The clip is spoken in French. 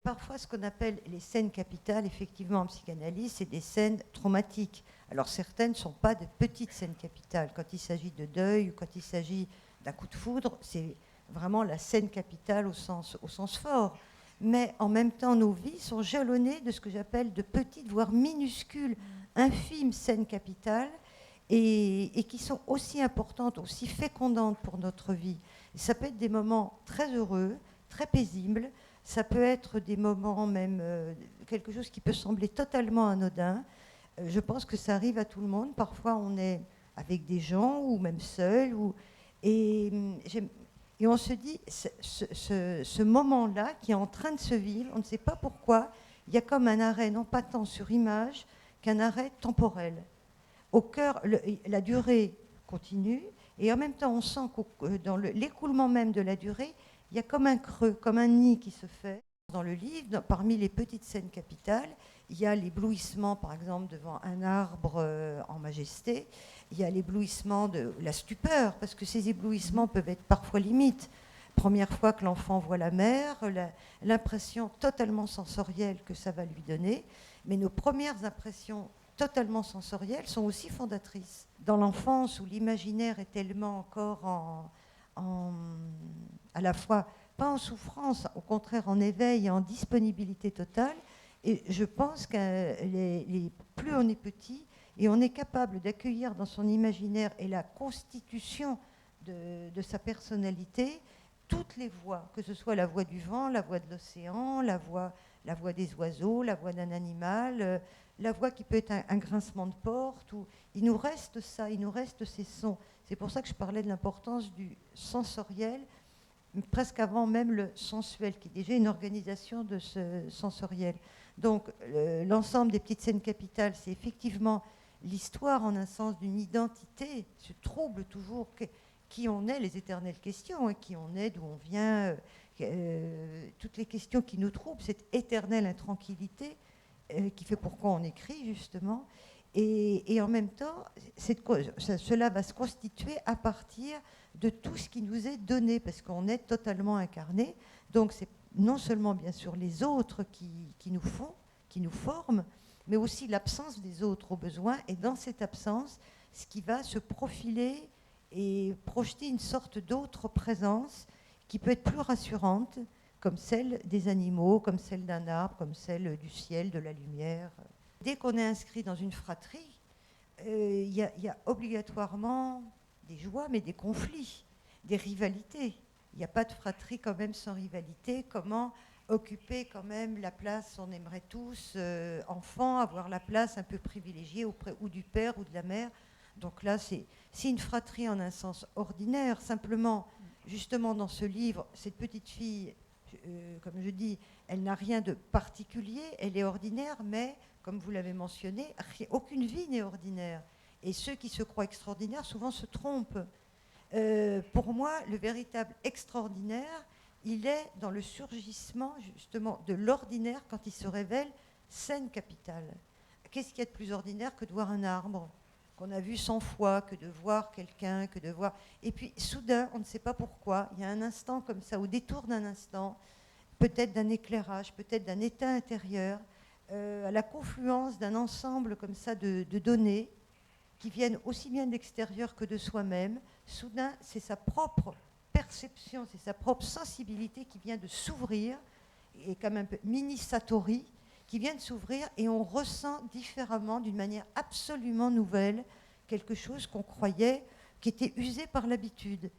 Parfois, ce qu'on appelle les scènes capitales, effectivement, en psychanalyse, c'est des scènes traumatiques. Alors, certaines ne sont pas de petites scènes capitales. Quand il s'agit de deuil ou quand il s'agit d'un coup de foudre, c'est vraiment la scène capitale au sens fort. Mais en même temps, nos vies sont jalonnées de ce que j'appelle de petites, voire minuscules, infimes scènes capitales et qui sont aussi importantes, aussi fécondantes pour notre vie. Et ça peut être des moments très heureux, très paisibles. Ça peut être des moments même, quelque chose qui peut sembler totalement anodin. Je pense que ça arrive à tout le monde. Parfois, on est avec des gens ou même seul. Et, et on se dit, ce moment-là qui est en train de se vivre, on ne sait pas pourquoi, il y a comme un arrêt, non pas tant sur image, qu'un arrêt temporel. Au cœur, la durée continue, et en même temps, on sent que dans l'écoulement même de la durée, il y a comme un creux, comme un nid qui se fait. Dans le livre, parmi les petites scènes capitales, il y a l'éblouissement, par exemple, devant un arbre en majesté. Il y a l'éblouissement de la stupeur, parce que ces éblouissements peuvent être parfois limites. Première fois que l'enfant voit la mer, l'impression totalement sensorielle que ça va lui donner. Mais nos premières impressions totalement sensorielles sont aussi fondatrices. Dans l'enfance où l'imaginaire est tellement encore à la fois, pas en souffrance, au contraire en éveil et en disponibilité totale. Et je pense que plus on est petit et on est capable d'accueillir dans son imaginaire et la constitution de sa personnalité toutes les voix, que ce soit la voix du vent, la voix de l'océan, la voix des oiseaux, la voix d'un animal, la voix qui peut être un grincement de porte. Il nous reste ça, il nous reste ces sons. C'est pour ça que je parlais de l'importance du sensoriel, presque avant même le sensuel, qui est déjà une organisation de ce sensoriel. Donc l'ensemble des petites scènes capitales, c'est effectivement l'histoire en un sens d'une identité, ce trouble toujours, qui on est, les éternelles questions, hein, qui on est, d'où on vient, toutes les questions qui nous troublent, cette éternelle intranquillité qui fait pourquoi on écrit justement. Et en même temps, cela va se constituer à partir de tout ce qui nous est donné, parce qu'on est totalement incarné. Donc c'est non seulement bien sûr les autres qui nous font, qui nous forment, mais aussi l'absence des autres au besoin. Et dans cette absence, ce qui va se profiler et projeter une sorte d'autre présence qui peut être plus rassurante, comme celle des animaux, comme celle d'un arbre, comme celle du ciel, de la lumière. Dès qu'on est inscrit dans une fratrie, il y a obligatoirement des joies, mais des conflits, des rivalités. Il n'y a pas de fratrie quand même sans rivalité. Comment occuper quand même la place, on aimerait tous, enfants, avoir la place un peu privilégiée auprès ou du père ou de la mère. Donc là, c'est une fratrie en un sens ordinaire. Simplement, justement, dans ce livre, cette petite fille, comme je dis, elle n'a rien de particulier, elle est ordinaire, mais, comme vous l'avez mentionné, aucune vie n'est ordinaire. Et ceux qui se croient extraordinaires, souvent se trompent. Pour moi, le véritable extraordinaire, il est dans le surgissement, justement, de l'ordinaire quand il se révèle scène capitale. Qu'est-ce qu'il y a de plus ordinaire que de voir un arbre qu'on a vu 100 fois, que de voir quelqu'un, que de voir... Et puis, soudain, on ne sait pas pourquoi, il y a un instant comme ça, au détour d'un instant, peut-être d'un éclairage, peut-être d'un état intérieur, à la confluence d'un ensemble comme ça de données qui viennent aussi bien de l'extérieur que de soi-même. Soudain, c'est sa propre perception, c'est sa propre sensibilité qui vient de s'ouvrir, et comme un peu mini-satori, qui vient de s'ouvrir, et on ressent différemment, d'une manière absolument nouvelle, quelque chose qu'on croyait qui était usé par l'habitude.